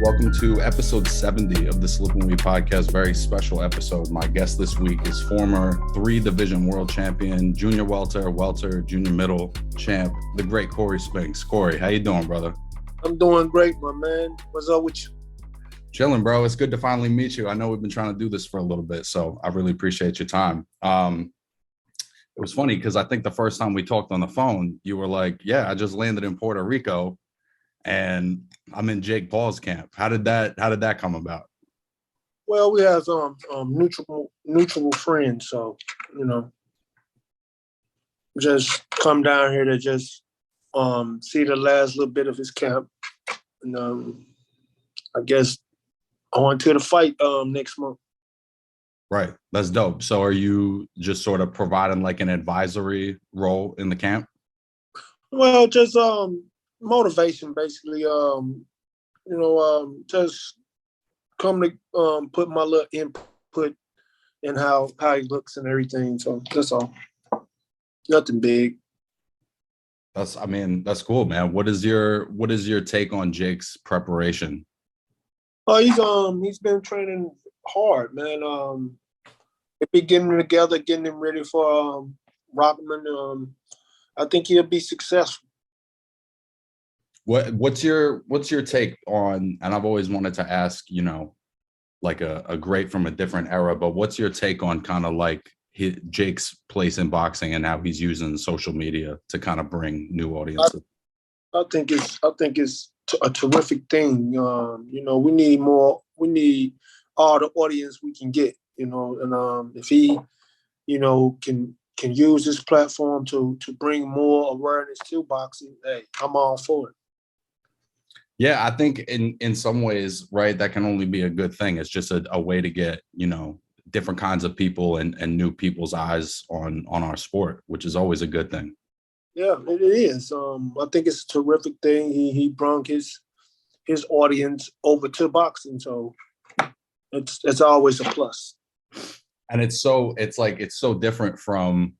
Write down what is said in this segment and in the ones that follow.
Welcome to episode 70 of the Slip and We podcast. Very special episode. My guest this week is former 3-division world champion, junior welter, junior middle champ, the great Cory Spinks. Cory, how you doing, brother? I'm doing great, my man. What's up with you? Chilling, bro. It's good to finally meet you. I know we've been trying to do this for a little bit, so I really appreciate your time. It was funny because I think the first time we talked on the phone, you were like, yeah, I just landed in Puerto Rico and I'm in Jake Paul's camp. How did that come about? Well, we have mutual friends, so just come down here to just see the last little bit of his camp, and I guess on to the fight next month. Right, that's dope. So, are you just sort of providing like an advisory role in the camp? Well, just motivation, basically. Just come to put my little input in how he looks and everything. So that's all. Nothing big. That's cool, man. What is your take on Jake's preparation? Oh, he's been training hard, man. If we getting him together, getting him ready for Rockman, I think he'll be successful. What's your take on, and I've always wanted to ask, like a great from a different era, but what's your take on kind of like Jake's place in boxing and how he's using social media to kind of bring new audiences? I think it's a terrific thing. We need more. We need all the audience we can get. And if he, can use this platform to bring more awareness to boxing, hey, I'm all for it. Yeah, I think in some ways, right, that can only be a good thing. It's just a way to get, different kinds of people and new people's eyes on our sport, which is always a good thing. Yeah, it is. I think it's a terrific thing. He brought his audience over to boxing, so it's always a plus. And it's so different from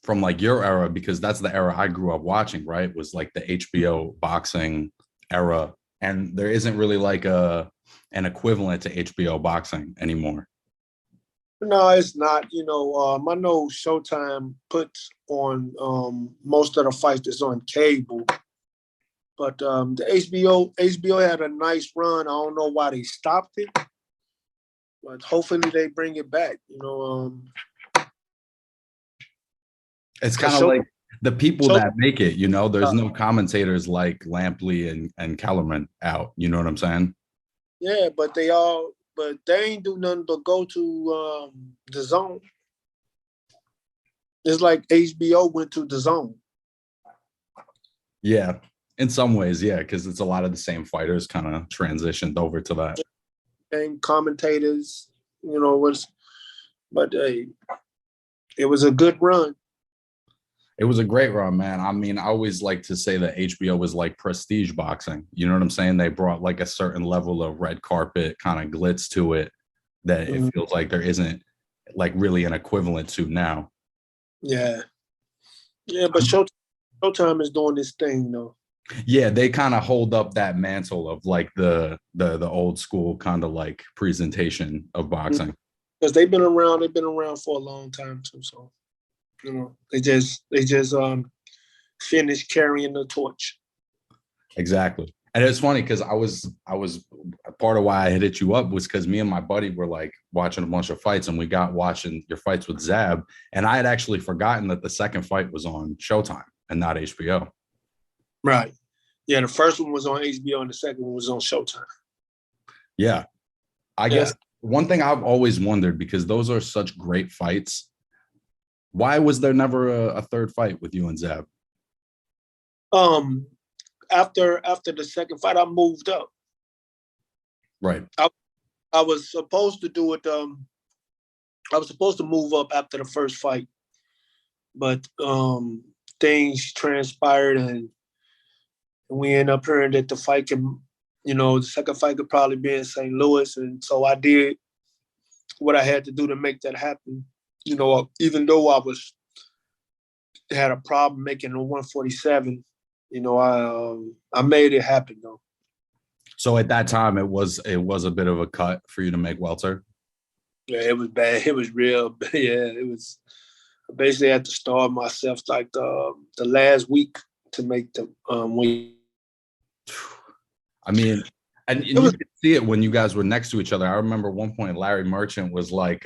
like your era, because that's the era I grew up watching, right? Was like the HBO boxing era. And there isn't really like an equivalent to HBO boxing anymore. No, it's not. I know Showtime puts on most of the fights that's on cable. But the HBO had a nice run. I don't know why they stopped it. But hopefully they bring it back. It's kind of like the people that make it, there's no commentators like Lampley and Kellerman out. You know what I'm saying? Yeah, but they ain't do nothing but go to the zone. It's like HBO went to the zone. Yeah, in some ways, yeah, because it's a lot of the same fighters kind of transitioned over to that. And commentators, but it was a good run. It was a great run, man. I always like to say that HBO was like prestige boxing. You know what I'm saying? They brought like a certain level of red carpet kind of glitz to it that it feels like there isn't like really an equivalent to now. Yeah. Yeah, but Showtime is doing this thing, though. Yeah, they kind of hold up that mantle of like the old school kind of like presentation of boxing. Because they've been around for a long time too. So, they just finished carrying the torch. Exactly. And it's funny because I was part of why I hit you up was because me and my buddy were like watching a bunch of fights, and we got watching your fights with Zab, and I had actually forgotten that the second fight was on Showtime and not HBO. Right. Yeah, the first one was on HBO and the second one was on Showtime. Yeah. I guess one thing I've always wondered, because those are such great fights, why was there never a third fight with you and Zab? After the second fight, I moved up. Right. I was supposed to do it. I was supposed to move up after the first fight, but things transpired and we ended up hearing that the fight the second fight could probably be in St. Louis, and so I did what I had to do to make that happen. Even though I had a problem making the 147. I made it happen though. So at that time, it was a bit of a cut for you to make welter. Yeah, it was bad. It was real bad. Yeah, it was. I basically had to starve myself like the last week to make the weight. I mean, and It you was could see it when you guys were next to each other. I remember one point Larry Merchant was like,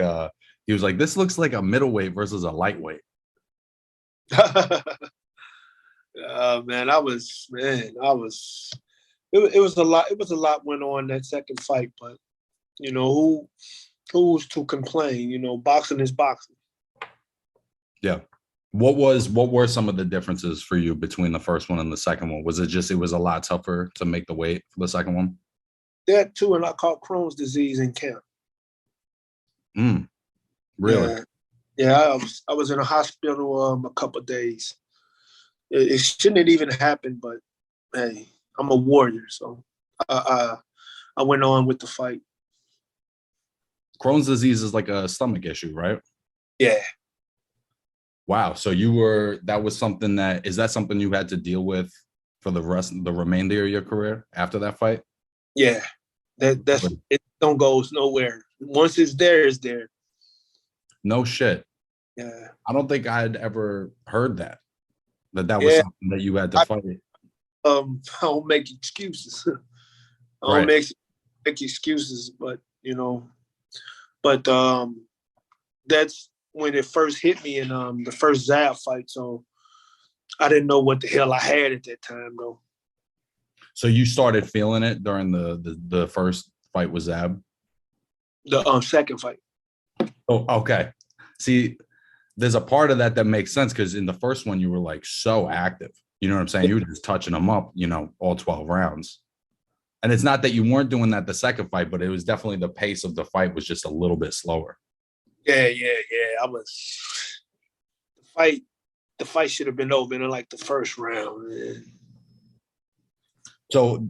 he was like, "This looks like a middleweight versus a lightweight." man, I was it was a lot. It was a lot went on that second fight, but you know who's to complain? You know, boxing is boxing. Yeah. What were some of the differences for you between the first one and the second one? Was it just it was a lot tougher to make the weight for the second one? That too, and I caught Crohn's disease in camp. Really? Yeah, yeah. I was in a hospital a couple of days. It shouldn't have even happened, but hey, I'm a warrior, so I went on with the fight. Crohn's disease is like a stomach issue, right? Yeah, Wow. So that was something is that something you had to deal with for the remainder of your career after that fight? yeah. That's it. Don't goes nowhere. Once it's there, it's there. No shit. Yeah, I don't think I had ever heard that was yeah. something that you had to fight. I don't make excuses. I don't Right. make excuses, but but that's when it first hit me in the first Zab fight. So I didn't know what the hell I had at that time, though. So you started feeling it during the first fight with Zab? The second fight. Oh, okay. See, there's a part of that makes sense because in the first one you were like so active. You know what I'm saying? You were just touching them up, all 12 rounds. And it's not that you weren't doing that the second fight, but it was definitely the pace of the fight was just a little bit slower. Yeah. I was the fight should have been over in like the first round. Man. So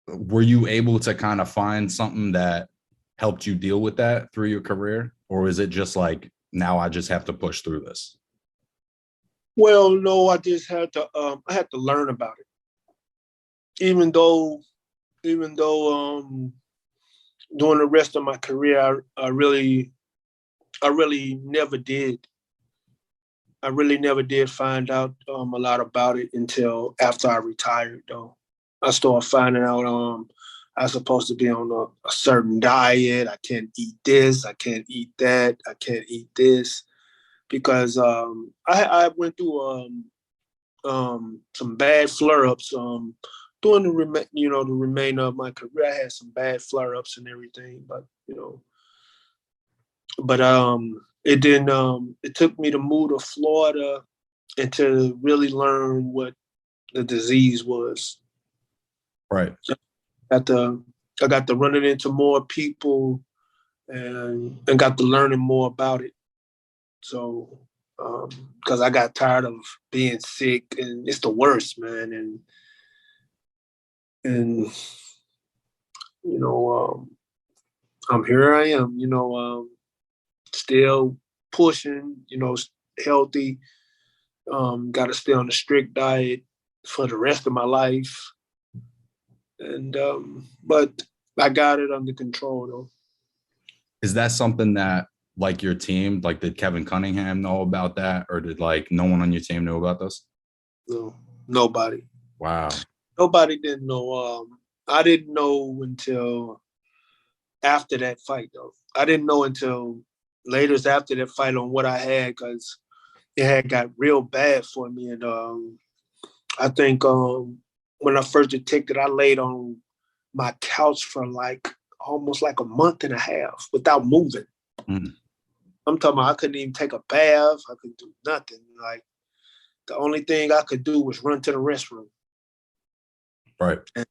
were you able to kind of find something that helped you deal with that through your career? Or is it just like, now I just have to push through this? Well, no, I just had to I had to learn about it. Even though during the rest of my career I really never did. I really never did find out a lot about it until after I retired. Though I started finding out I was supposed to be on a certain diet. I can't eat this. I can't eat that. I can't eat this because I went through some bad flare-ups during the remainder of my career. I had some bad flare-ups and everything, but it didn't. It took me to move to Florida and to really learn what the disease was. Right. I got to running into more people and got to learning more about it. So, because I got tired of being sick, and it's the worst, man. And I'm here. I am. Still pushing. Healthy. Got to stay on a strict diet for the rest of my life. And but I got it under control though. Is that something that like your team, like did Kevin Cunningham know about that, or did like no one on your team know about this? No, nobody. Wow. Nobody didn't know. I didn't know until after that fight though. I didn't know until later after that fight on what I had because it had got real bad for me. And I think when I first detected, I laid on my couch for like almost like a month and a half without moving. Mm. I'm talking about I couldn't even take a bath. I couldn't do nothing. Like the only thing I could do was run to the restroom. Right. And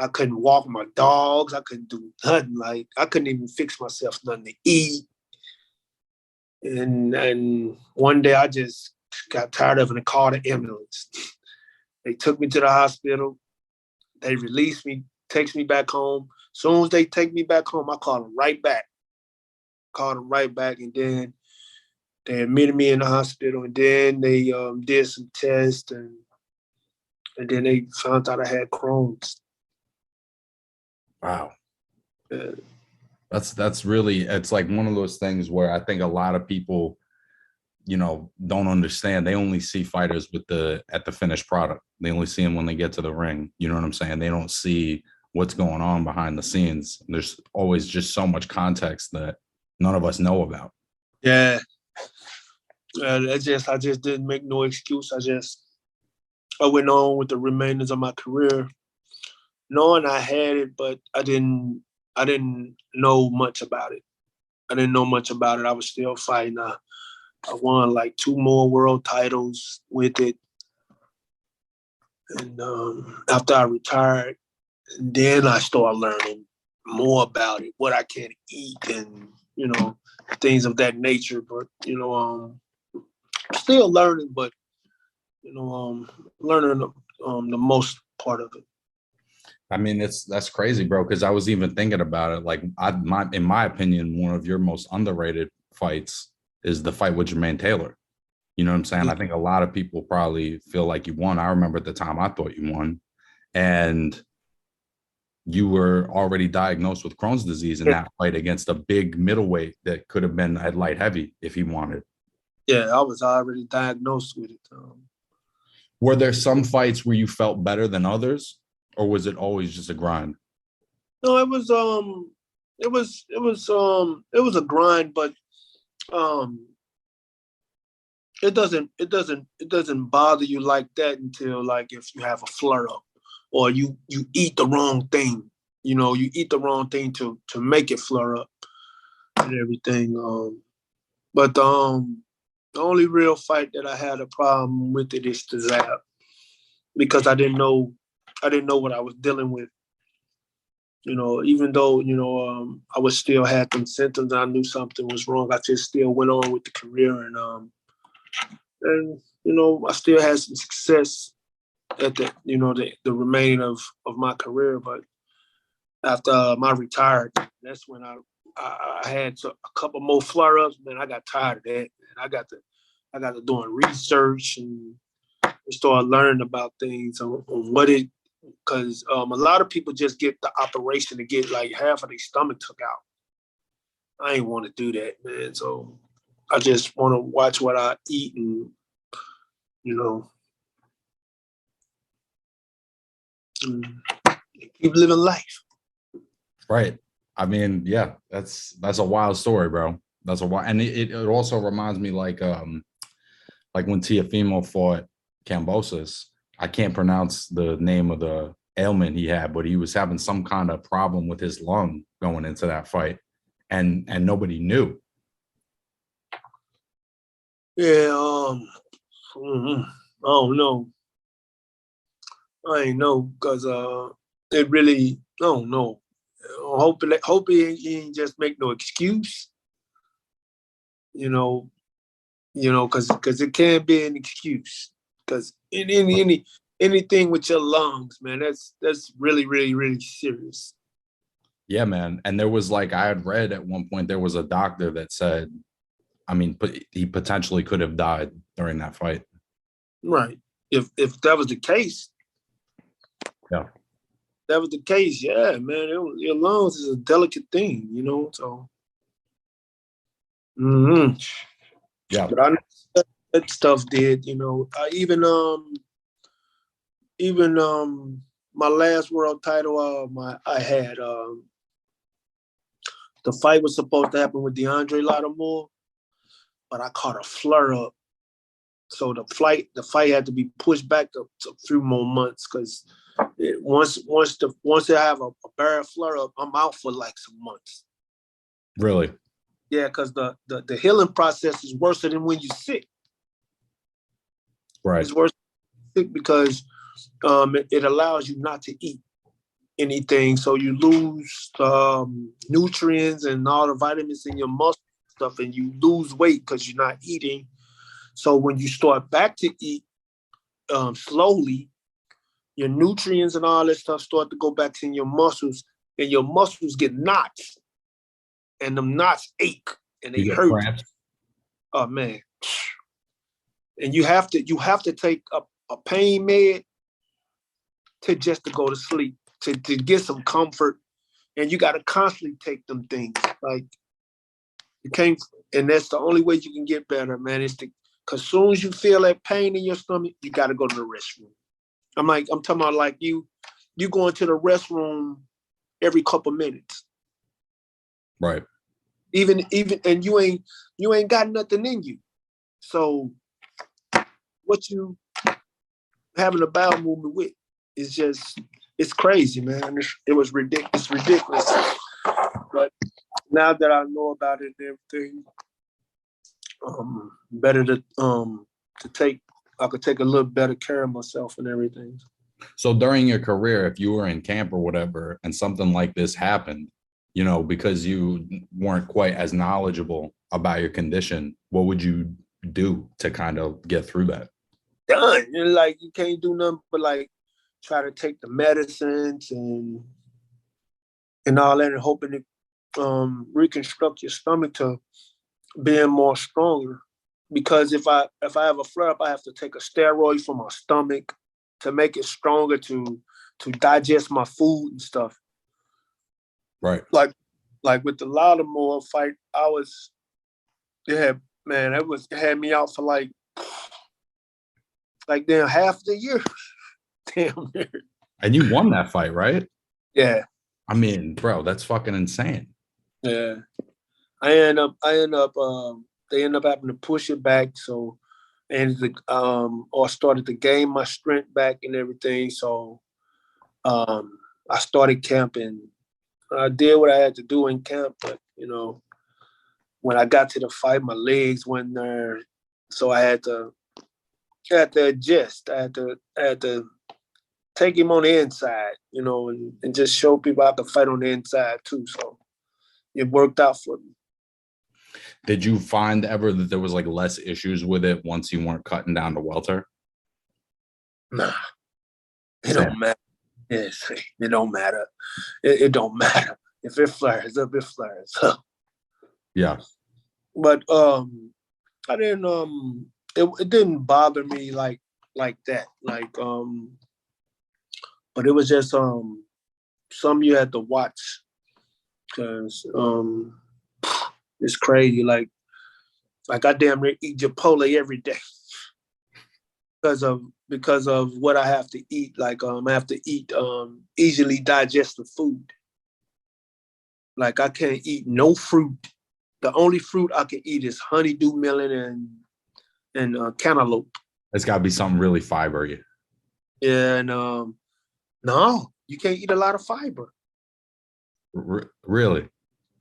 I couldn't walk my dogs. I couldn't do nothing. Like I couldn't even fix myself nothing to eat. And one day I just got tired of it and called an ambulance. They took me to the hospital. They released me, takes me back home. As soon as they take me back home, I called them right back. And then they admitted me in the hospital, and then they did some tests, and then they found out I had Crohn's. Wow. Uh, That's really, it's like one of those things where I think a lot of people, don't understand. They only see fighters with at the finished product. They only see them when they get to the ring. You know what I'm saying? They don't see what's going on behind the scenes. There's always just so much context that none of us know about. yeah, I just didn't make no excuse. I went on with the remainders of my career, knowing I had it, but I didn't know much about it. I didn't know much about it. I was still fighting. I won like 2 more world titles with it, and after I retired, and then I started learning more about it, what I can eat, and things of that nature. But still learning, but learning the most part of it. I mean, that's crazy, bro. Because I was even thinking about it. Like, in my opinion, one of your most underrated fights is the fight with Jermaine Taylor. You know what I'm saying? I think a lot of people probably feel like you won. I remember at the time I thought you won, and you were already diagnosed with Crohn's disease in that fight against a big middleweight that could have been at light heavy if he wanted. Yeah, I was already diagnosed with it. Were there some fights where you felt better than others, or was it always just a grind? No, it was a grind, but um, it doesn't bother you like that until like if you have a flare up or you eat the wrong thing. You eat the wrong thing to make it flare up and everything. But the only real fight that I had a problem with it is the Zab because I didn't know what I was dealing with. Even though I was still had some symptoms, I knew something was wrong. I just still went on with the career, and I still had some success at the remaining of my career. But after my retired, that's when I had a couple more flare ups. Man, I got tired of that. And I got to doing research and start learning about things on what it. Because a lot of people just get the operation to get like half of their stomach took out. I ain't want to do that, man. So I just want to watch what I eat and you know and keep living life. Right. I mean, yeah, that's a wild story, bro. That's a wild, and it also reminds me like when Tiafimo fought Cambosis. I can't pronounce the name of the ailment he had, but he was having some kind of problem with his lung going into that fight, and nobody knew. Yeah. I don't know. I ain't know because it really. I don't know. Hope he ain't just make no excuse. You know. Because it can't be an excuse. Because anything with your lungs, man, that's really really really serious. Yeah, man. And there was like I had read at one point there was a doctor that said, I mean, but he potentially could have died during that fight. Right. If that was the case, Yeah. that was the case, yeah, man. Your lungs is a delicate thing, So, mm-hmm. Yeah. But I know that stuff did, even my last world title, I had the fight was supposed to happen with DeAndre Lattimore, but I caught a flare up, so the fight had to be pushed back a few more months because once I have a bad flare up, I'm out for like some months. Really? Yeah, because the healing process is worse than when you're sick. Right. It's worse than sick because it allows you not to eat anything, so you lose nutrients and all the vitamins in your muscle stuff, and you lose weight because you're not eating. So when you start back to eat slowly, your nutrients and all that stuff start to go back in your muscles, and your muscles get knots, and them knots ache and they You get hurt. cramps? Oh man! And you have to take a pain med to go to sleep to get some comfort and you got to constantly take them things. Like you can't, and that's the only way you can get better, man. Is to, cause soon as you feel that pain in your stomach, you got to go to the restroom. I'm talking about like you going to the restroom every couple minutes. Right. Even, and you ain't got nothing in you. So what you having a bowel movement with is just, it's crazy, man. It was ridiculous. It's ridiculous. But now that I know about it and everything, better to take, I could take a little better care of myself and everything. So during your career, if you were in camp or whatever, and something like this happened, you know, because you weren't quite as knowledgeable about your condition, what would you do to kind of get through that? Done. And like you can't do nothing but like try to take the medicines and all that, and hoping to reconstruct your stomach to being more stronger. Because if I have a flare up, I have to take a steroid for my stomach to make it stronger to digest my food and stuff. Right. Like with the Lattimore fight, it had me out for like damn half the year. Damn. And you won that fight, right? Yeah. I mean, bro, that's fucking insane. Yeah. They end up having to push it back. So, and or started to gain my strength back and everything. So, I started camping. I did what I had to do in camp, but you know, when I got to the fight, my legs weren't there, so I had to adjust. I had to take him on the inside, you know, and just show people I could fight on the inside too. So it worked out for me. Did you find ever that there was like less issues with it once you weren't cutting down to welter? Nah, it don't matter. Yes, it don't matter. It don't matter. If it flares up, it flares up. Yeah. But I didn't it didn't bother me like that. Like but it was just some you had to watch, because it's crazy. Like I damn near eat Chipotle every day because of what I have to eat. Like I have to eat easily digested food. Like I can't eat no fruit. The only fruit I can eat is honeydew melon and cantaloupe. It's got to be something really fibery. Yeah, and no, you can't eat a lot of fiber. Really?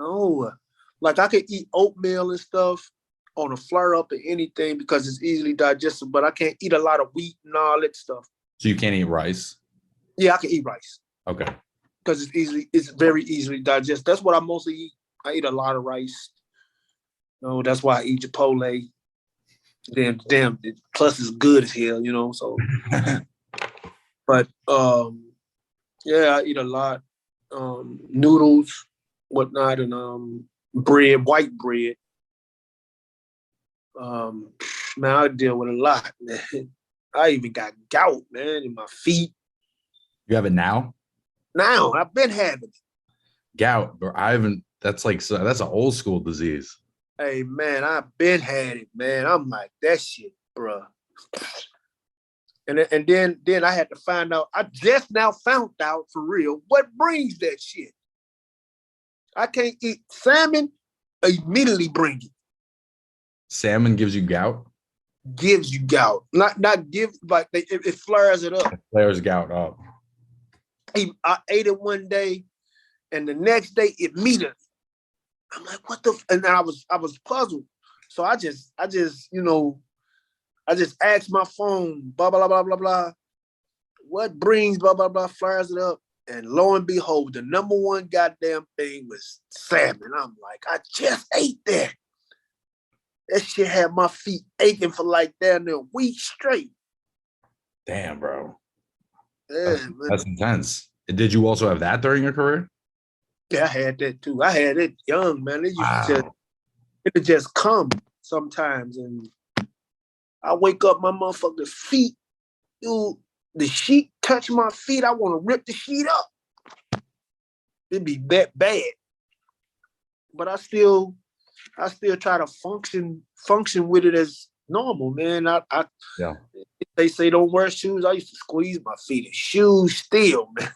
No, like I could eat oatmeal and stuff on a flare up or anything because it's easily digestible, but I can't eat a lot of wheat and all that stuff. So you can't eat rice? Yeah, I can eat rice. Okay. Because it's very easily digested. That's what I mostly eat. I eat a lot of rice. No, that's why I eat Chipotle. Damn, plus it's good as hell, you know. So, but yeah, I eat a lot. Noodles, whatnot, and bread, white bread. Man, I deal with a lot, man. I even got gout, man, in my feet. You have it now? Now, I've been having it. Gout, bro. I haven't. That's an old school disease. Hey, man, I've been had it, man. I'm like, that shit, bro. And then I had to find out. I just now found out for real what brings that shit. I can't eat salmon. Immediately bring it. Salmon gives you gout? Gives you gout. Not give, like it flares it up. It flares gout up. I ate it one day, and the next day immediately. I'm like, what the? And I was puzzled. So I just you know, I just asked my phone, blah blah blah blah blah. What brings blah blah blah flares it up? And lo and behold, the number one goddamn thing was salmon. I'm like, I just ate that. That shit had my feet aching for like damn near a week straight. Damn, bro. Yeah, that's intense. Did you also have that during your career? Yeah, I had that too. I had it young, man. It used to just come sometimes, and I wake up, my motherfucking feet, dude. The sheet touch my feet. I want to rip the sheet up. it'd be that bad. But I still try to function with it as normal, man. Yeah. They say don't wear shoes. I used to squeeze my feet in shoes still, man.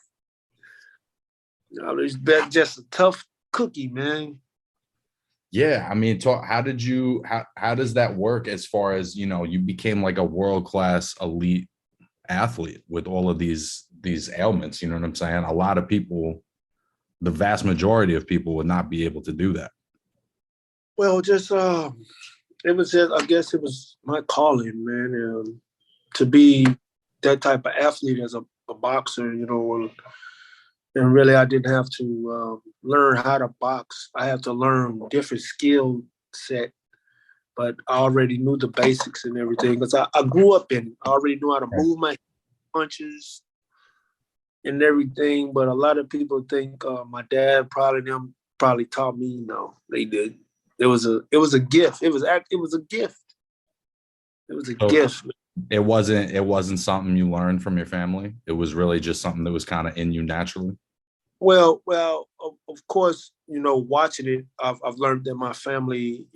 It's just a tough cookie, man. Yeah, I mean, how does that work as far as, you became like a world-class elite athlete with all of these ailments, you know what I'm saying? A lot of people, the vast majority of people would not be able to do that. Well, just I guess it was my calling, man, to be that type of athlete as a boxer, and really I didn't have to learn how to box. I had to learn different skill set, but I already knew the basics and everything because I grew up in it. I already knew how to move my punches and everything, but a lot of people think my dad probably taught me. No, they did. It was a gift. It was a gift. It was a gift. It wasn't something you learned from your family. It was really just something that was kind of in you naturally. Well, of course, watching it, I've learned that my family,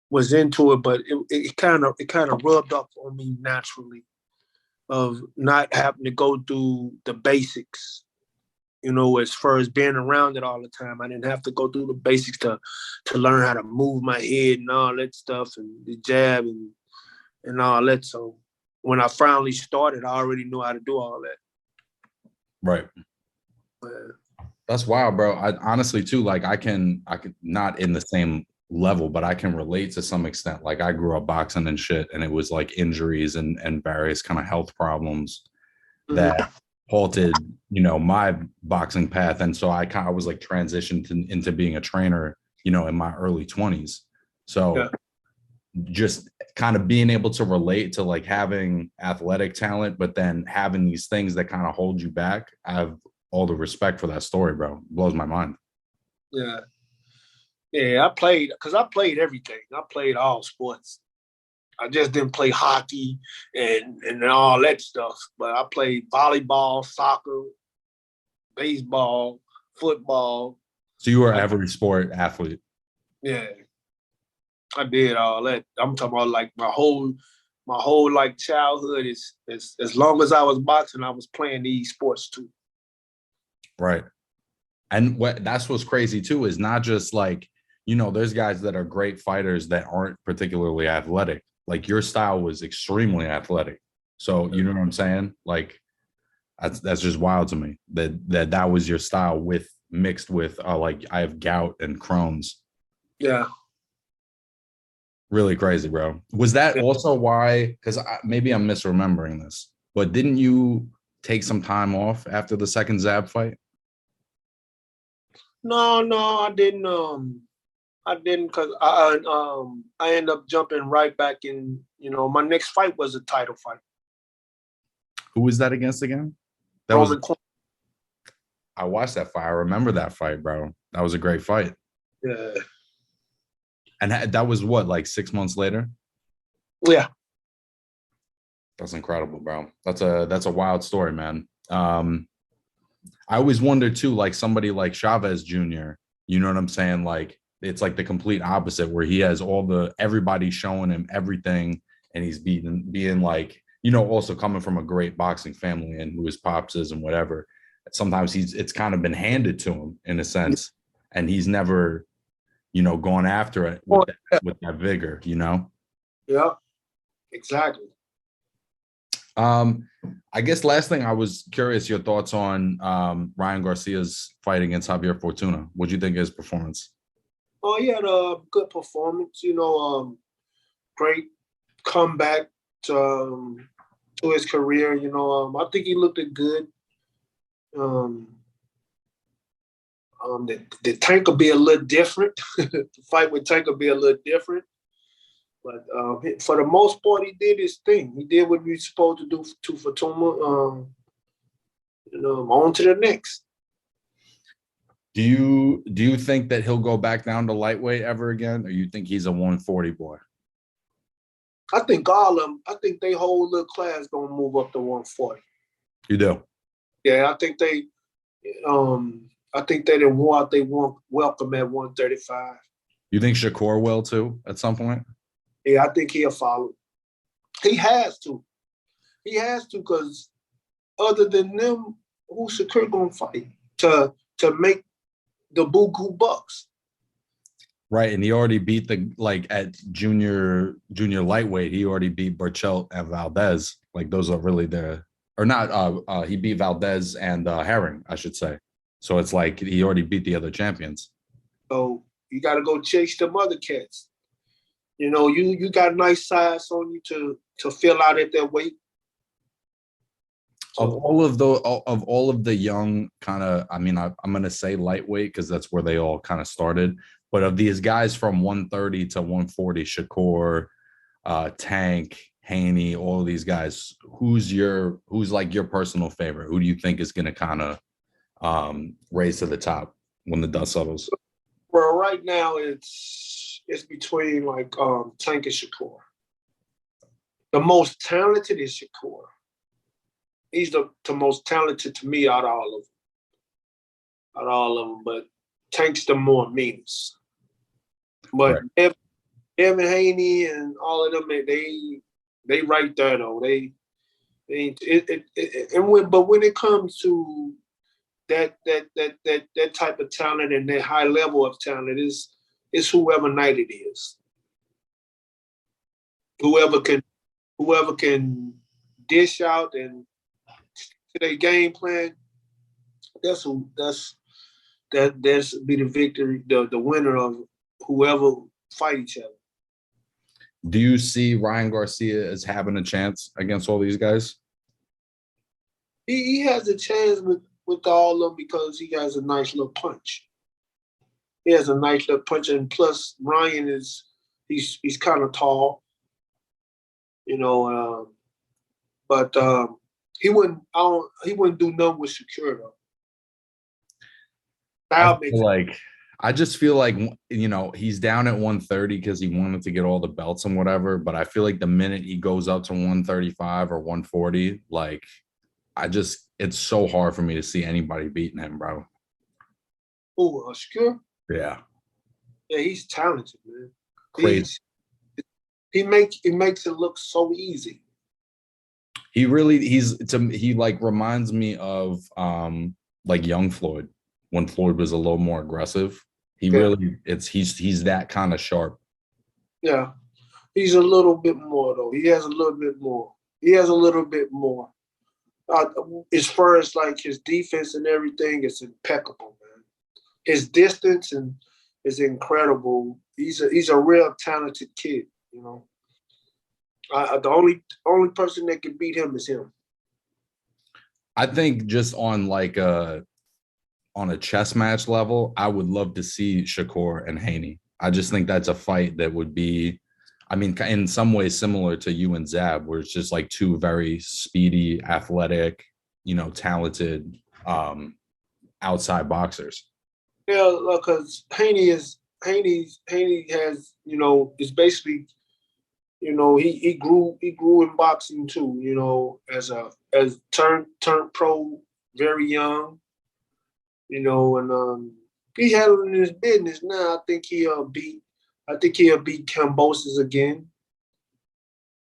was into it, but it kind of rubbed off on me naturally of not having to go through the basics. As far as being around it all the time, I didn't have to go through the basics to learn how to move my head and all that stuff and the jab and all that. So when I finally started, I already knew how to do all that. Right. That's wild, bro. I honestly too, like I can not in the same level, but I can relate to some extent. Like I grew up boxing and shit, and it was like injuries and various kind of health problems that halted, my boxing path. And so I was like transitioned into being a trainer, in my early 20s. So just kind of being able to relate to like having athletic talent, but then having these things that kind of hold you back. I have all the respect for that story, bro. It blows my mind. Yeah. Yeah, I played everything. I played all sports. I just didn't play hockey and all that stuff. But I played volleyball, soccer, baseball, football. So you were every sport athlete. Yeah. I did all that. I'm talking about like my whole like childhood is as long as I was boxing, I was playing these sports too. Right. And that's what's crazy too, is not just like, there's guys that are great fighters that aren't particularly athletic. Like your style was extremely athletic. So you know what I'm saying? Like that's just wild to me that was your style mixed with like I have gout and Crohn's. Yeah. Really crazy, bro. Was that also why? Because maybe I'm misremembering this, but didn't you take some time off after the second Zab fight? No, I didn't. I didn't because I ended up jumping right back in. My next fight was a title fight. Who was that against again? I watched that fight. I remember that fight, bro. That was a great fight. Yeah. And that was what, like 6 months later? Yeah. That's incredible, bro. That's a wild story, man. I always wonder too, like somebody like Chavez Jr., you know what I'm saying? Like it's like the complete opposite where he has everybody showing him everything and he's being like, also coming from a great boxing family and who his pops is and whatever. Sometimes it's kind of been handed to him in a sense and he's never, gone after it with that vigor, Yeah, exactly. I guess last thing I was curious your thoughts on Ryan Garcia's fight against Javier Fortuna. What do you think of his performance? Oh, he had a good performance. Great comeback to his career. I think he looked good. The Tank will be a little different. The fight with Tank will be a little different. But for the most part, he did his thing. He did what he was supposed to do to Fortuna. On to the next. Do you think that he'll go back down to lightweight ever again, or you think he's a 140 boy? I think all of them. I think they whole little class gonna move up to 140. You do? Yeah, I think they. I think they didn't want they want welcome at 135. You think Shakur will too at some point? Yeah, I think he'll follow. He has to. He has to because other than them, who's Shakur gonna fight to make the buku bucks? Right, and he already beat the at junior lightweight. He already beat Burchelt and Valdez. Like those are really the or not. He beat Valdez and Herring, I should say. So it's like he already beat the other champions. So you got to go chase them other cats. You know, you got nice size on you to fill out at that weight. Of all of the young kind of, I mean, I'm gonna say lightweight because that's where they all kind of started. But of these guys from 130 to 140, Shakur, Tank, Haney, all of these guys, who's like your personal favorite? Who do you think is gonna kind of raise to the top when the dust settles? Well, right now it's between like Tank and Shakur. The most talented is Shakur. He's the most talented to me out of all of them. But Tank's the more meanest. But right. Evan Haney and all of them, they right there though. But when it comes to that type of talent and that high level of talent is whoever night it is. Whoever can dish out and to their game plan, that's be the victory, the winner of whoever fight each other. Do you see Ryan Garcia as having a chance against all these guys? He has a chance with all of them because he has a nice little punch. He has a nice little punch, and plus Ryan he's kind of tall, you know. But he wouldn't do nothing with Shakur though. I just feel like, you know, he's down at 130 because he wanted to get all the belts and whatever. But I feel like the minute he goes up to 135 or 140, like it's so hard for me to see anybody beating him, bro. Oh, Shakur? Yeah. Yeah, he's talented, man. Crazy. He makes it look so easy. He like reminds me of like young Floyd when Floyd was a little more aggressive. He's that kind of sharp. Yeah. He's a little bit more though. He has a little bit more. As far as like his defense and everything, it's impeccable, man. His distance is incredible. He's a real talented kid, you know. The only person that can beat him is him. I think just on a chess match level, I would love to see Shakur and Haney. I just think that's a fight that would be, I mean, in some ways similar to you and Zab, where it's just like two very speedy, athletic, you know, talented outside boxers. Yeah, because Haney has, you know, is basically, you know, he grew in boxing too, you know, as turned pro very young, you know, and he handling his business now. I think he'll beat Kambosos again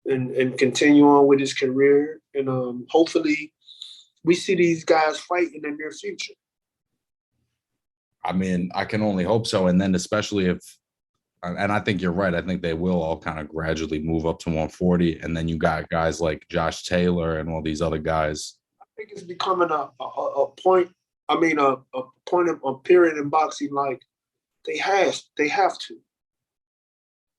and continue on with his career. And hopefully we see these guys fight in the near future. I mean, I can only hope so. And then especially and I think you're right. I think they will all kind of gradually move up to 140. And then you got guys like Josh Taylor and all these other guys. I think it's becoming a point. I mean, a point of a period in boxing. Like they have to.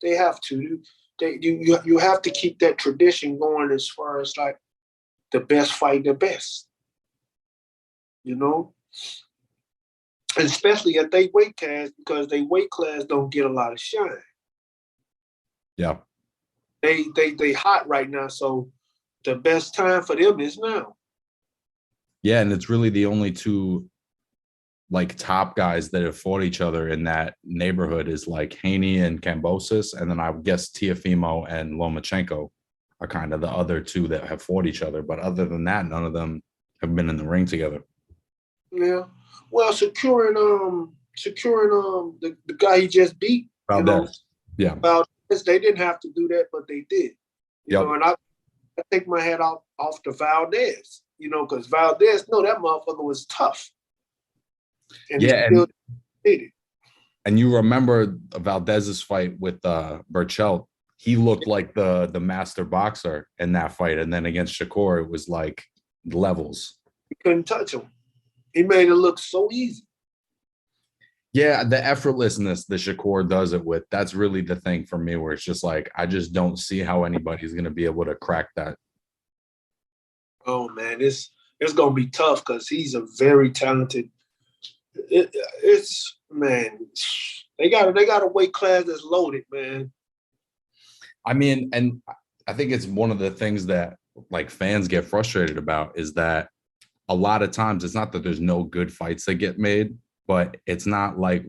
You have to keep that tradition going as far as like the best fight the best. You know. Especially at they weight class, because they weight class don't get a lot of shine. Yeah. They hot right now, so the best time for them is now. Yeah, and it's really the only two like top guys that have fought each other in that neighborhood is like Haney and Kambosos, and then I would guess Teofimo and Lomachenko are kind of the other two that have fought each other. But other than that, none of them have been in the ring together. Yeah. Well, securing the guy he just beat, Valdez. Yeah. Valdez, they didn't have to do that, but they did. Yep. And I take my head off to Valdez, because Valdez, no, that motherfucker was tough. And he still did it. And you remember Valdez's fight with Burchell. He looked like the master boxer in that fight. And then against Shakur, it was like levels. He couldn't touch him. He made it look so easy. Yeah, the effortlessness that Shakur does it with, that's really the thing for me, where it's just like, I just don't see how anybody's going to be able to crack that. Oh, man, it's going to be tough because he's a very talented. It's, man, they got a weight class that's loaded, man. I mean, and I think it's one of the things that like fans get frustrated about is that a lot of times it's not that there's no good fights that get made, but it's not like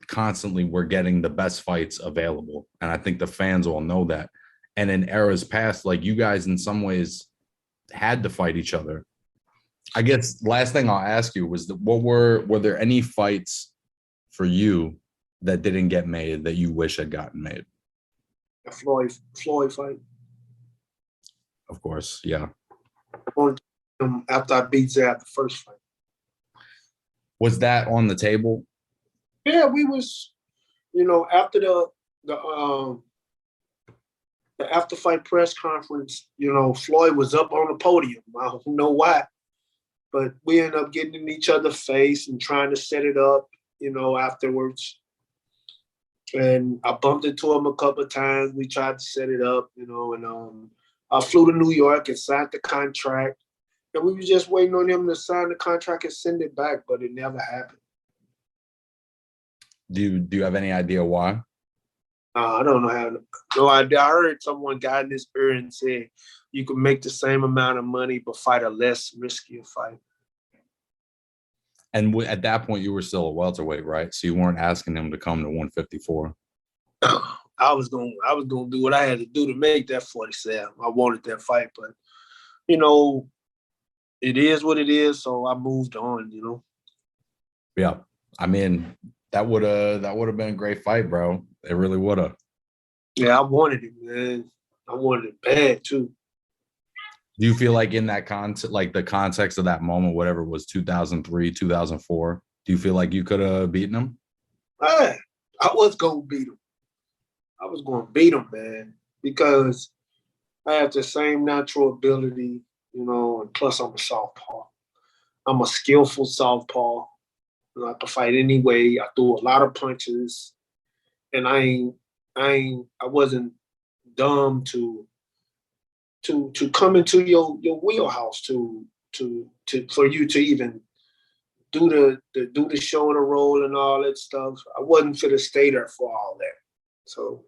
constantly we're getting the best fights available. And I think the fans all know that. And in eras past, like you guys in some ways had to fight each other. I guess last thing I'll ask you was were there any fights for you that didn't get made that you wish had gotten made? The Floyd fight. Of course, yeah. After I beat Zab the first fight. Was that on the table? Yeah, we was, after the after fight press conference, Floyd was up on the podium. I don't know why, but we ended up getting in each other's face and trying to set it up, afterwards. And I bumped into him a couple of times. We tried to set it up, and I flew to New York and signed the contract. And we were just waiting on him to sign the contract and send it back, but it never happened. Do you have any idea why? I don't know how. No idea. I heard someone got in his ear and said you can make the same amount of money but fight a less riskier fight. And at that point, you were still a welterweight, right? So you weren't asking him to come to 154. I was gonna do what I had to do to make that 47. I wanted that fight, but it is what it is. So I moved on. Yeah, I mean that would have been a great fight, bro. It really would have. Yeah, I wanted it, man. I wanted it bad too. Do you feel like in that the context of that moment, whatever it was 2003, 2004, do you feel like you could have beaten him? I was going to beat him. I was going to beat him, man, because I have the same natural ability, and plus I'm a southpaw. I'm a skillful southpaw. I can fight any way. I threw a lot of punches, and I wasn't dumb to come into your wheelhouse for you to even do the show and the role and all that stuff. I wasn't for to stay there for all that. So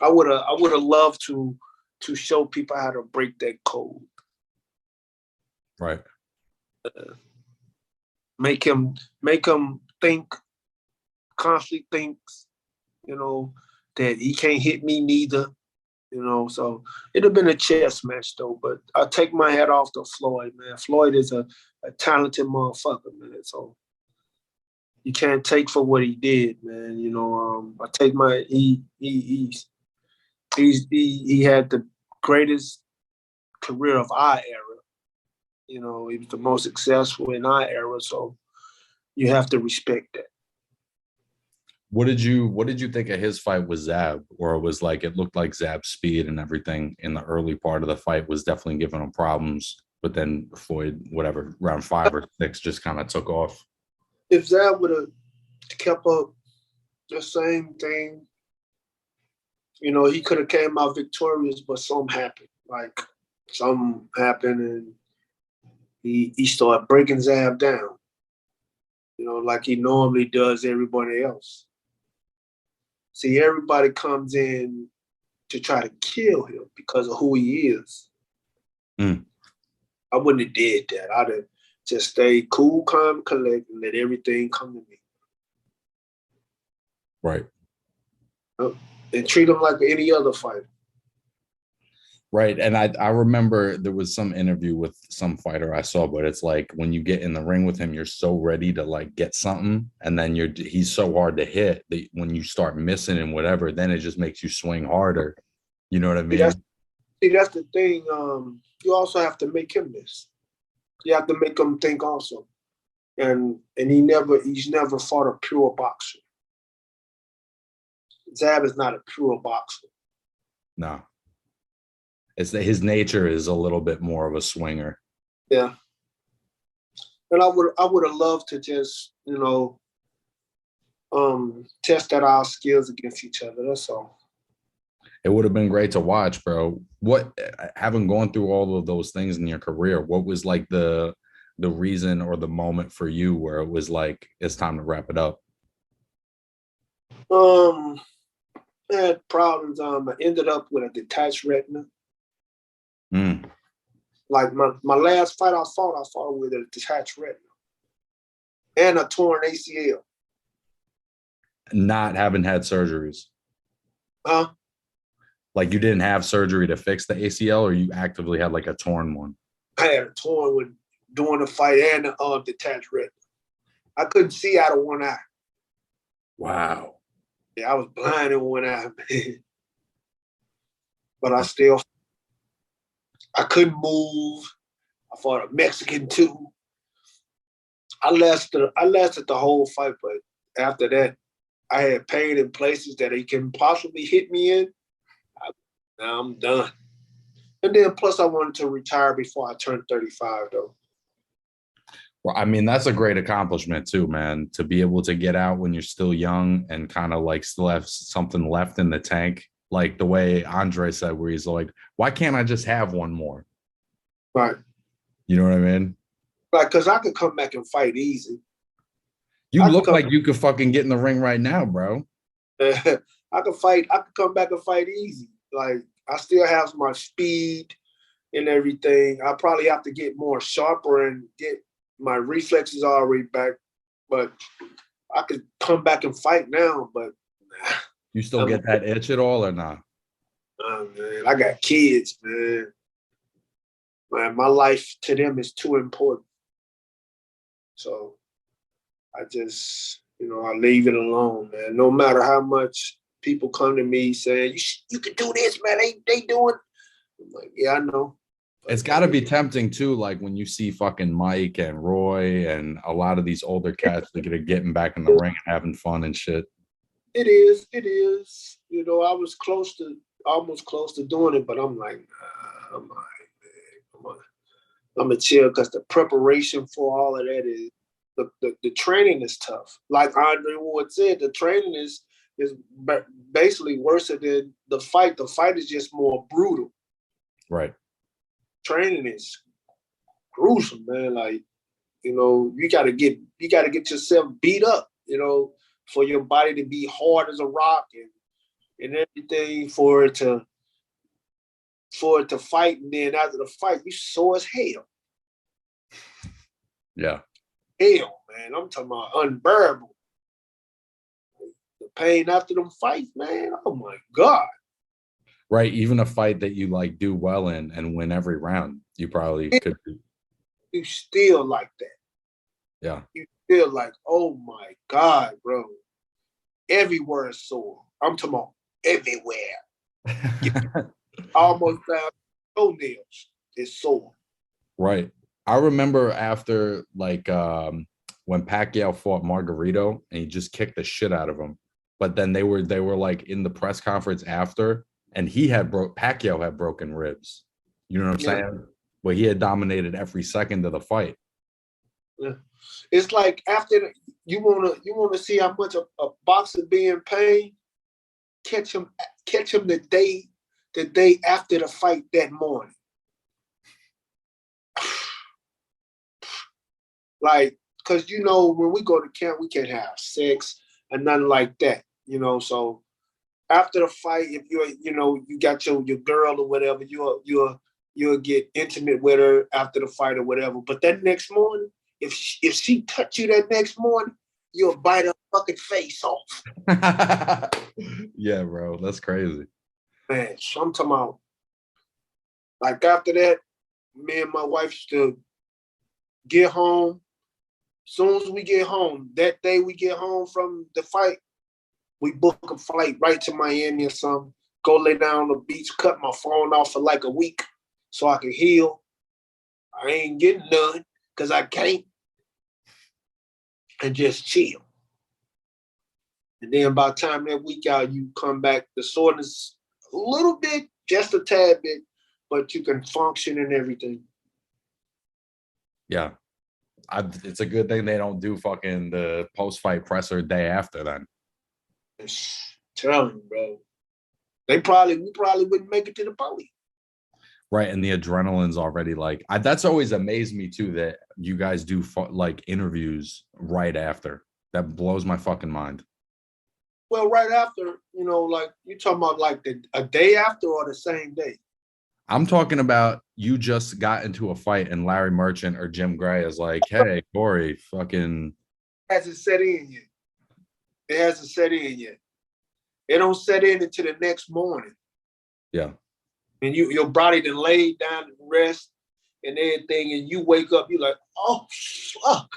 I would have loved to show people how to break that code. Right. Make him think, constantly thinks, that he can't hit me neither. So it'd have been a chess match though, but I take my hat off to Floyd, man. Floyd is a talented motherfucker, man. So you can't take for what he did, man. I take my he had the greatest career of our era. He was the most successful in our era, so you have to respect that. What did you think of his fight with Zab? Or it was like it looked like Zab's speed and everything in the early part of the fight was definitely giving him problems, but then Floyd, whatever, round 5 or 6, just kind of took off. If Zab would have kept up the same thing, he could have came out victorious, but something happened. Like something happened, and he started breaking Zab down. Like he normally does everybody else. See, everybody comes in to try to kill him because of who he is. Mm. I wouldn't have did that. I'd have just stayed cool, calm, collect, and let everything come to me. Right. And treat him like any other fighter. Right. And I remember there was some interview with some fighter I saw, but it's like when you get in the ring with him, you're so ready to like get something. And then he's so hard to hit that when you start missing and whatever, then it just makes you swing harder. You know what I See, that's, mean? see, that's the thing. You also have to make him miss. You have to make him think also. And he's never fought a pure boxer. Zab is not a pure boxer. No. It's that his nature is a little bit more of a swinger. Yeah. And I would have loved to just, test out our skills against each other. That's all. It would have been great to watch, bro. What having gone through all of those things in your career, what was like the reason or the moment for you where it was like it's time to wrap it up? I had problems. I ended up with a detached retina. Mm. Like my last fight I fought with a detached retina and a torn ACL. Not having had surgeries. Huh? Like you didn't have surgery to fix the ACL, or you actively had like a torn one? I had a torn one during the fight and the detached retina. I couldn't see out of one eye. Wow. Yeah, I was blind in one eye, man. But I couldn't move. I fought a Mexican too. I lasted the whole fight, but after that, I had pain in places that he can possibly hit me in. Now I'm done. And then plus I wanted to retire before I turned 35 though. Well, I mean, that's a great accomplishment too, man, to be able to get out when you're still young and kind of like still have something left in the tank. Like the way Andre said, where he's like, why can't I just have one more? Right. You know what I mean? Like, cause I could come back and fight easy. You I could look come like you could fucking get in the ring right now, bro. I could come back and fight easy. Like I still have my speed and everything. I probably have to get more sharper and get my reflexes already back. But I could come back and fight now, but You still get that itch at all or not? man, I got kids, man. Man, my life to them is too important. So I just, I leave it alone, man. No matter how much people come to me saying, you can do this, man. They doing. I'm like, yeah, I know. It's got to be tempting too, like when you see fucking Mike and Roy and a lot of these older cats that are getting back in the ring and having fun and shit. It is. It is. I was almost close to doing it, but I'm like, nah, I'm all right, man. I'm gonna chill because the preparation for all of that is the training is tough. Like Andre Ward said, the training is basically worse than the fight. The fight is just more brutal. Right. Training is gruesome, man. Like, you gotta get yourself beat up, for your body to be hard as a rock and everything for it to fight, and then after the fight, you sore as hell. Yeah. Hell, man. I'm talking about unbearable. The pain after them fights, man. Oh my God. Right. Even a fight that you like do well in and win every round, you probably could do. You still like that. Yeah. You still like, oh my God, bro. Everywhere is sore. I'm talking about everywhere. Almost down toenails is sore. Right. I remember after like when Pacquiao fought Margarito and he just kicked the shit out of him. But then they were like in the press conference after, and Pacquiao had broken ribs. You know what I'm saying? But he had dominated every second of the fight. Yeah. It's like after you wanna see how much a boxer be in pain, catch him the day after the fight that morning. Like, because when we go to camp, we can't have sex and nothing like that. So after the fight, if you got your girl or whatever, you'll get intimate with her after the fight or whatever. But that next morning, if she touch you that next morning, you'll bite her fucking face off. Yeah, bro, that's crazy. Man, so I'm talking about Like after that, me and my wife used to get home. Soon as we get home, that day we get home from the fight, we book a flight right to Miami or something. Go lay down on the beach, cut my phone off for like a week so I can heal. I ain't getting none because I can't. And just chill. And then by the time that week out, you come back, the soreness a little bit, just a tad bit, but you can function and everything. Yeah. It's a good thing they don't do fucking the post-fight presser day after then. Telling you, bro. We probably wouldn't make it to the poli. Right, and the adrenaline's already like that's always amazed me too that you guys do like interviews right after. That blows my fucking mind. Well, right after, like you talking about like a day after or the same day? I'm talking about you just got into a fight and Larry Merchant or Jim Gray is like, hey, Cory, fucking. Hasn't set in yet. It hasn't set in yet. It don't set in until the next morning. Yeah. And your body then laid down and rest and everything, and you wake up, you're like, oh, fuck.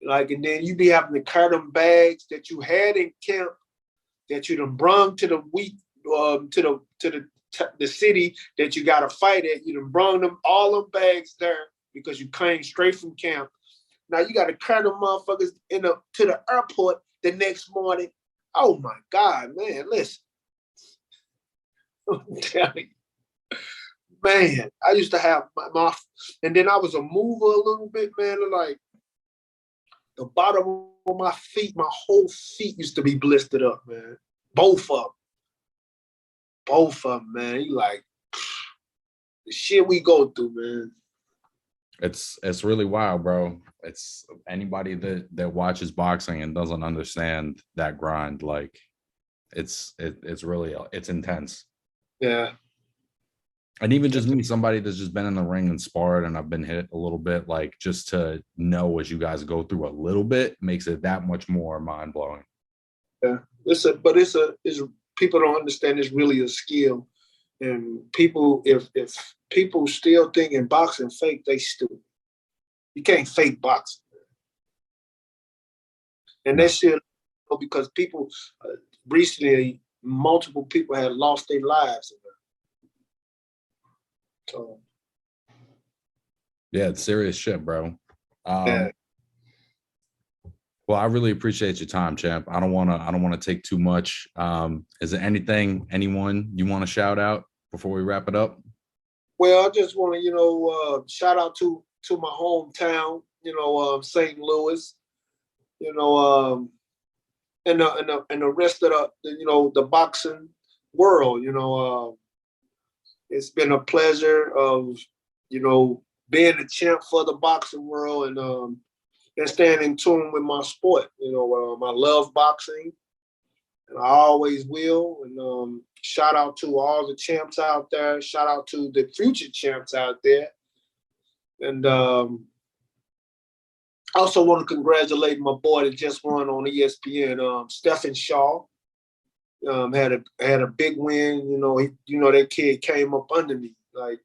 Like, and then you be having to carry them bags that you had in camp that you done brung to the week, to the city that you got to fight at. You done brung them, all them bags there because you came straight from camp. Now you got to carry them motherfuckers to the airport the next morning. Oh my God, man, listen. I'm telling you. Man, I used to have my and then I was a mover a little bit, man. Like the bottom of my feet, my whole feet used to be blistered up, man. Both of them, man. You like the shit we go through, man. It's really wild, bro. It's anybody that watches boxing and doesn't understand that grind, like it's really intense. Yeah. And even just me, somebody that's just been in the ring and sparred and I've been hit a little bit, like just to know as you guys go through a little bit makes it that much more mind blowing. Yeah. It's people don't understand it's really a skill. And people, if people still thinking boxing fake, they stupid. You can't fake boxing. And that shit, because people, recently, multiple people had lost their lives. So, yeah, it's serious shit, bro. yeah. Well, I really appreciate your time, champ. I don't want to take too much. Is there anyone you want to shout out before we wrap it up? Well, I just want to, shout out to my hometown, St. Louis, and the rest of the boxing world. It's been a pleasure of, being a champ for the boxing world and staying in tune with my sport. I love boxing, and I always will. And shout out to all the champs out there. Shout out to the future champs out there. And I also want to congratulate my boy that just won on ESPN, Stephen Shaw. Had a big win. That kid came up under me. Like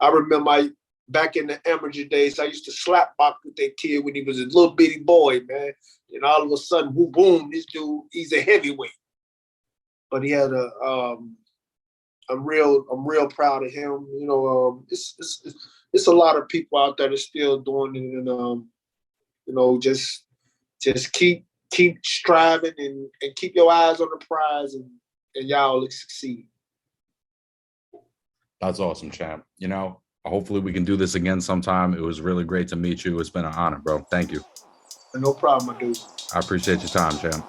I remember back in the amateur days, I used to slap box with that kid when he was a little bitty boy, man. And all of a sudden, boom, this dude, he's a heavyweight. But he had I'm real proud of him. It's a lot of people out there that's still doing it, and just keep striving and keep your eyes on the prize, and y'all will succeed. That's awesome, champ. Hopefully we can do this again sometime. It was really great to meet you. It's been an honor, bro. Thank you. No problem, my dude. I appreciate your time, champ.